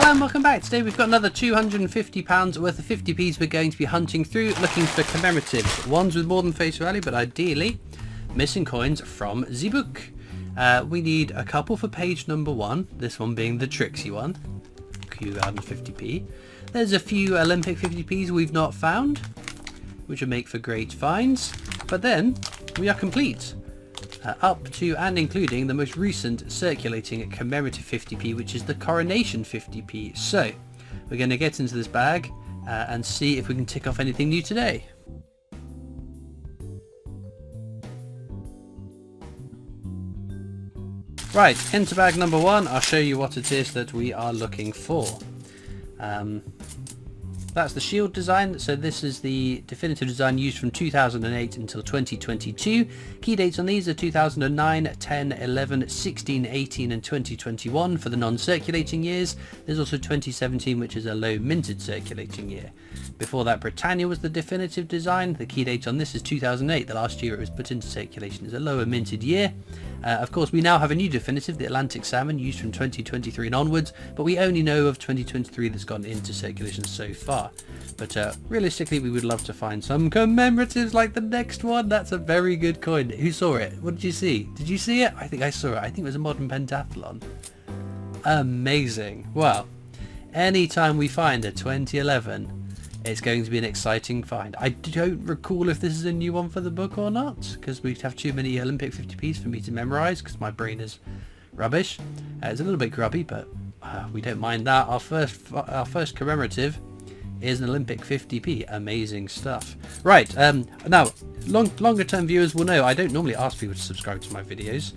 Hello and welcome back. Today we've got another £250 worth of 50p's we're going to be hunting through, looking for commemoratives. Ones with more than face value, but ideally missing coins from the book. We need a couple for page number 1, this one being the tricksy one, Kew Garden 50p. There's a few Olympic 50p's we've not found, which would make for great finds, but then we are complete. Up to and including the most recent circulating commemorative 50p, which is the Coronation 50p. So we're going to get into this bag and see if we can tick off anything new today. Right, into bag number 1, I'll show you what it is that we are looking for. That's the shield design, so this is the definitive design used from 2008 until 2022. Key dates on these are 2009, 10, 11, 16, 18 and 2021 for the non-circulating years. There's also 2017, which is a low minted circulating year. Before that, Britannia was the definitive design. The key date on this is 2008, the last year it was put into circulation. It's a lower minted year. Of course, we now have a new definitive, the Atlantic Salmon, used from 2023 and onwards, but we only know of 2023 that's gone into circulation so far. But realistically, we would love to find some commemoratives like the next one. That's a very good coin. Who saw it? What did you see? Did you see it? I think I saw it. I think it was a modern pentathlon. Amazing. Well, anytime we find a 2011, it's going to be an exciting find. I don't recall if this is a new one for the book or not, because we have too many Olympic 50p's for me to memorize, because my brain is rubbish. It's a little bit grubby, but we don't mind that. Our first commemorative is an Olympic 50p. Amazing stuff. Right, now longer term viewers will know I don't normally ask people to subscribe to my videos.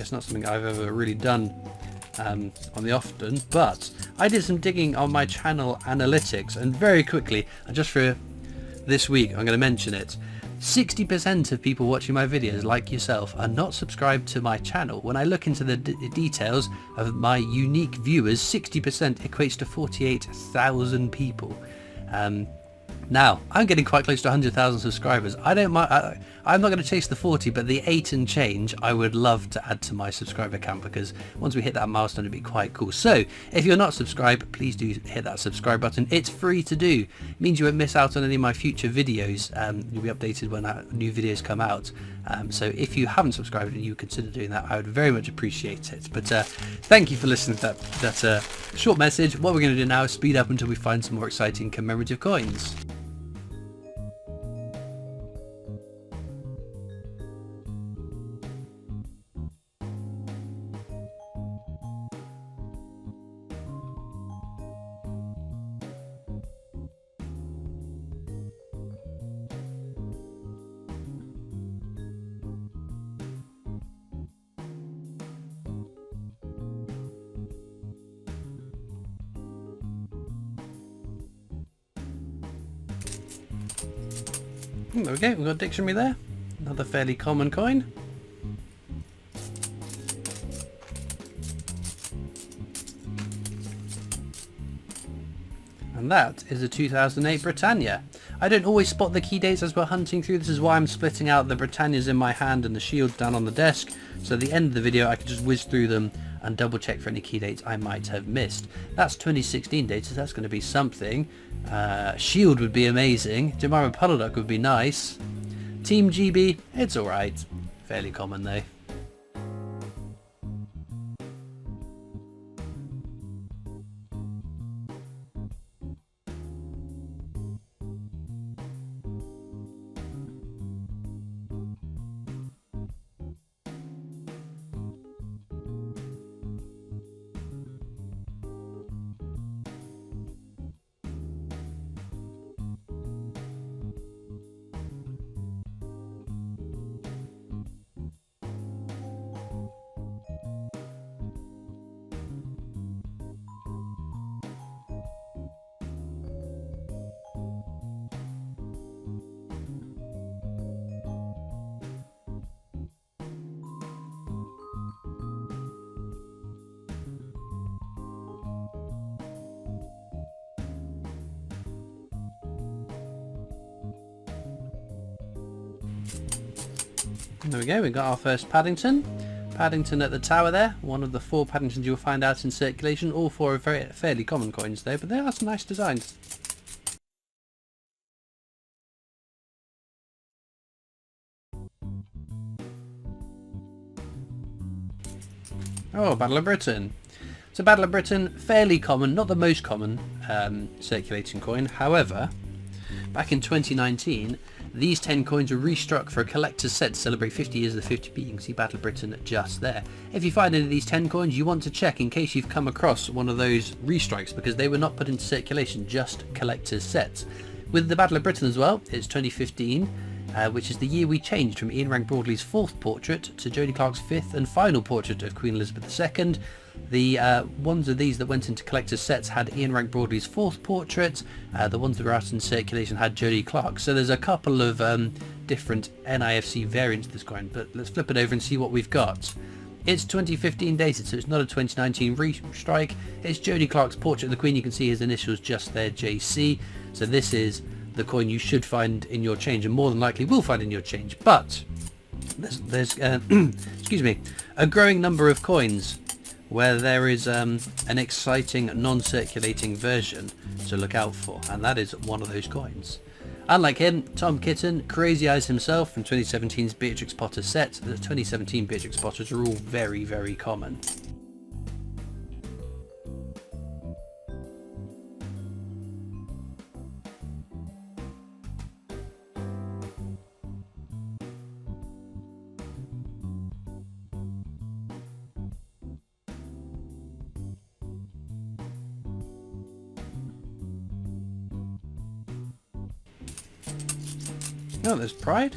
It's not something I've ever really done on the often, but I did some digging on my channel analytics, and very quickly, and just for this week, I'm going to mention it. 60% of people watching my videos, like yourself, are not subscribed to my channel. When I look into the details of my unique viewers, 60% equates to 48,000 people. Now, I'm getting quite close to 100,000 subscribers. I don't mind. I'm not going to chase the 40, but the 8 and change I would love to add to my subscriber count, because once we hit that milestone, it'd be quite cool. So if you're not subscribed, please do hit that subscribe button. It's free to do. It means you won't miss out on any of my future videos. You'll be updated when new videos come out. So if you haven't subscribed and you consider doing that, I would very much appreciate it. But thank you for listening to that short message. What we're going to do now is speed up until we find some more exciting commemorative coins. There we go, we've got a dictionary there. Another fairly common coin. And that is a 2008 Britannia. I don't always spot the key dates as we're hunting through. This is why I'm splitting out the Britannias in my hand and the shields down on the desk. So at the end of the video I can just whiz through them and double check for any key dates I might have missed. That's 2016 data, so that's going to be something. Shield would be amazing. Jemima Puddle Duck would be nice. Team GB, it's alright. Fairly common though. There we go, we got our first Paddington. Paddington at the tower there, one of the 4 Paddingtons you'll find out in circulation. All 4 are fairly common coins though, but they are some nice designs. Oh, Battle of Britain. So Battle of Britain, fairly common, not the most common circulating coin. However, back in 2019, these 10 coins were restruck for a collector's set to celebrate 50 years of the 50p. You can see Battle of Britain just there. If you find any of these 10 coins, you want to check in case you've come across one of those restrikes, because they were not put into circulation, just collector's sets. With the Battle of Britain as well, it's 2015. Which is the year we changed from Ian Rank-Broadley's 4th portrait to Jodie Clark's 5th and final portrait of Queen Elizabeth II. The ones of these that went into collector's sets had Ian Rank-Broadley's 4th portrait. The ones that were out in circulation had Jodie Clark. So there's a couple of different NIFC variants of this coin, but let's flip it over and see what we've got. It's 2015 dated, so it's not a 2019 restrike. It's Jodie Clark's portrait of the Queen. You can see his initials just there, JC. So this is the coin you should find in your change, and more than likely will find in your change. But there's excuse me, a growing number of coins where there is an exciting non-circulating version to look out for, and that is one of those coins. Unlike him, Tom Kitten, Crazy Eyes himself from 2017's Beatrix Potter set. The 2017 Beatrix Potters are all very, very common. Oh, there's Pride.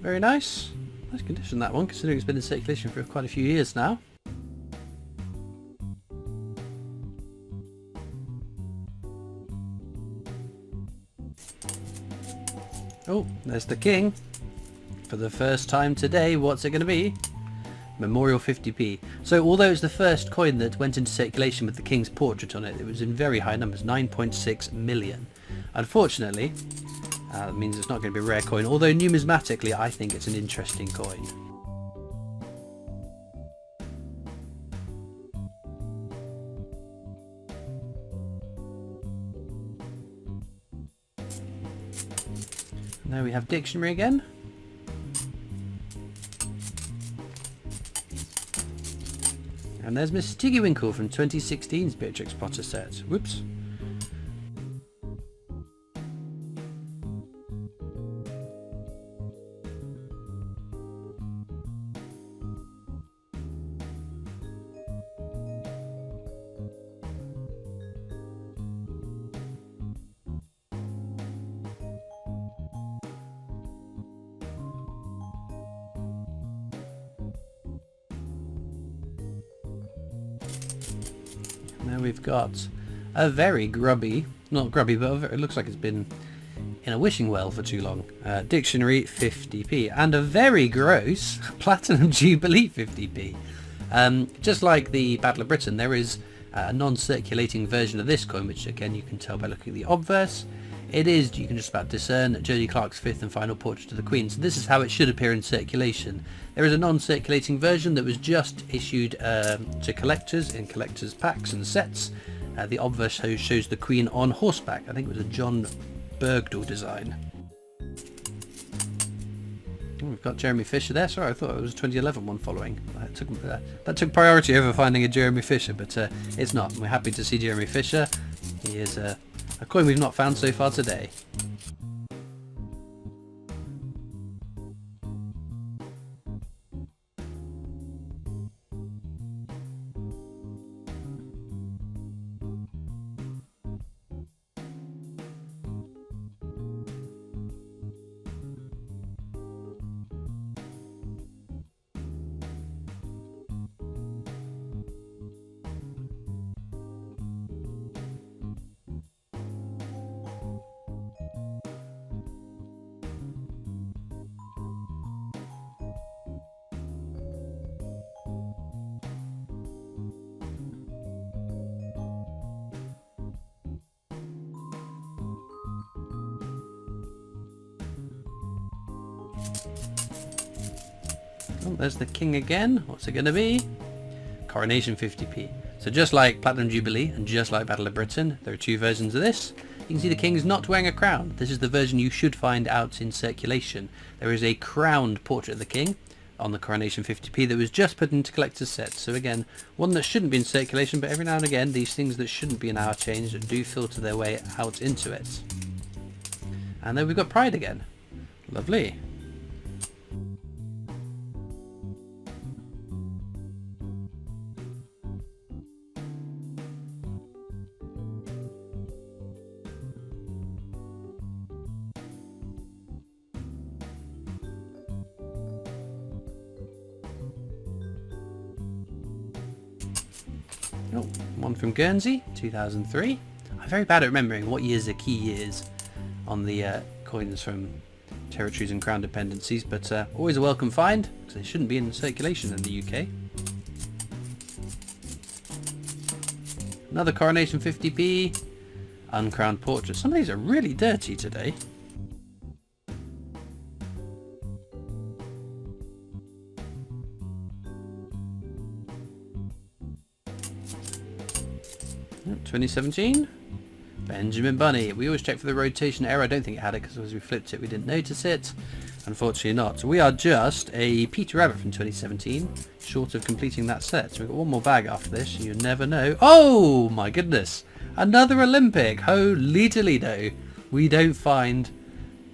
Very nice. Nice condition, that one, considering it's been in circulation for quite a few years now. Oh, there's the King. For the first time today, what's it going to be? Memorial 50p. So although it's the first coin that went into circulation with the King's portrait on it, it was in very high numbers, 9.6 million. Unfortunately, that means it's not going to be a rare coin, although numismatically I think it's an interesting coin. Now we have dictionary again. And there's Miss Tiggy Winkle from 2016's Beatrix Potter set. Whoops. Now we've got a very grubby, not grubby, but it looks like it's been in a wishing well for too long. Dictionary 50p, and a very gross Platinum Jubilee 50p. Just like the Battle of Britain, there is a non-circulating version of this coin, which again you can tell by looking at the obverse. It is, you can just about discern, Jodie Clark's 5th and final portrait of the Queen. So this is how it should appear in circulation. There is a non-circulating version that was just issued to collectors in collectors packs and sets. The obverse shows the Queen on horseback. I think it was a John Bergdale design. Oh, we've got Jeremy Fisher there. Sorry, I thought it was a 2011 one following. That took priority over finding a Jeremy Fisher, but it's not. We're happy to see Jeremy Fisher. He is a coin we've not found so far today. Oh, there's the king again. What's it going to be? Coronation 50p. So just like Platinum Jubilee and just like Battle of Britain, there are two versions of this. You can see the king's not wearing a crown. This is the version you should find out in circulation. There is a crowned portrait of the king on the Coronation 50p that was just put into collector's sets. So again, one that shouldn't be in circulation, but every now and again these things that shouldn't be in our change do filter their way out into it. And then we've got Pride again. Lovely. Oh, one from Guernsey, 2003. I'm very bad at remembering what years are key years on the coins from territories and crown dependencies, but always a welcome find, because they shouldn't be in circulation in the UK. Another Coronation 50p, uncrowned portrait. Some of these are really dirty today. Oh, 2017. Benjamin Bunny. We always check for the rotation error. I don't think it had it because as we flipped it we didn't notice it. Unfortunately not. So we are just a Peter Rabbit from 2017 short of completing that set. So we've got one more bag after this. You never know. Oh my goodness. Another Olympic. Holy Toledo. We don't find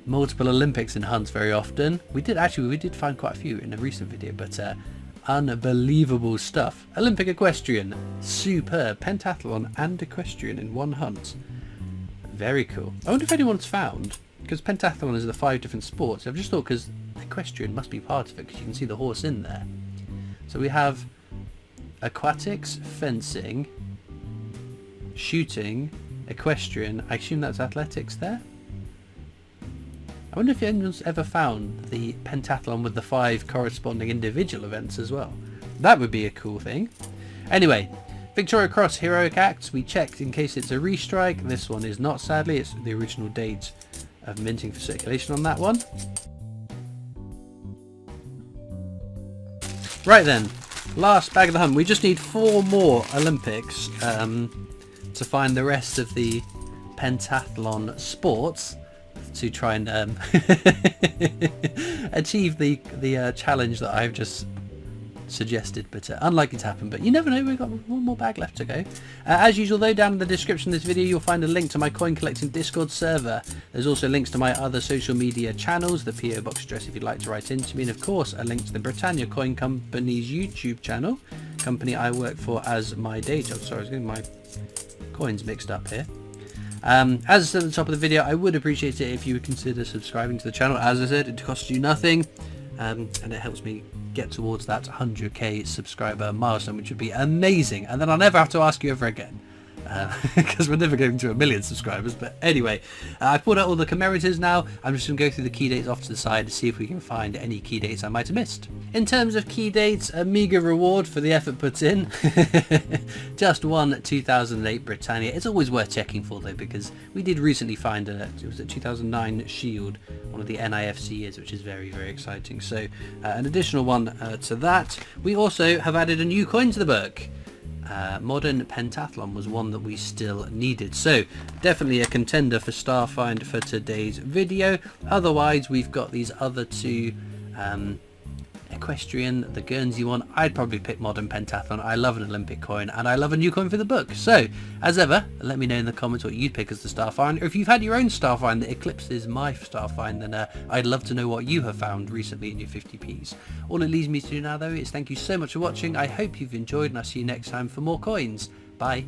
multiple Olympics in hunts very often. We did find quite a few in a recent video, but unbelievable stuff. Olympic equestrian. Superb. Pentathlon and equestrian in one hunt. Very cool. I wonder if anyone's found, because pentathlon is the 5 different sports. I've just thought because equestrian must be part of it because you can see the horse in there. So we have aquatics, fencing, shooting, equestrian. I assume that's athletics there. I wonder if anyone's ever found the pentathlon with the 5 corresponding individual events as well. That would be a cool thing. Anyway, Victoria Cross Heroic Acts, we checked in case it's a restrike. This one is not, sadly. It's the original date of minting for circulation on that one. Right then, last bag of the hunt. We just need 4 more Olympics to find the rest of the pentathlon sports to try and achieve the challenge that I've just suggested, but unlikely to happen, but you never know. We've got one more bag left to go. As usual though, down in the description of this video you'll find a link to my coin collecting Discord server. There's also links to my other social media channels, the PO box address if you'd like to write into me, and of course a link to the Britannia Coin Company's YouTube channel, company I work for as my day job. Sorry, I was getting my coins mixed up here. As I said at the top of the video, I would appreciate it if you would consider subscribing to the channel. As I said, it costs you nothing, and it helps me get towards that 100k subscriber milestone, which would be amazing, and then I'll never have to ask you ever again, because we're never going to 1 million subscribers. But anyway, I've pulled out all the commemoratives now. I'm just going to go through the key dates off to the side to see if we can find any key dates I might have missed. In terms of key dates, a meagre reward for the effort put in. Just one 2008 Britannia. It's always worth checking for though, because we did recently find it was a 2009 Shield, one of the NIFC years, which is very, very exciting. So an additional one to that. We also have added a new coin to the book. Modern Pentathlon was one that we still needed, so definitely a contender for star find for today's video. Otherwise we've got these other 2, equestrian, the Guernsey one. I'd probably pick Modern Pentathlon. I love an Olympic coin and I love a new coin for the book. So as ever, let me know in the comments what you'd pick as the star find, or if you've had your own star find that eclipses my star find, then I'd love to know what you have found recently in your 50p's. All it leaves me to do now though is thank you so much for watching. I hope you've enjoyed, and I'll see you next time for more coins. Bye.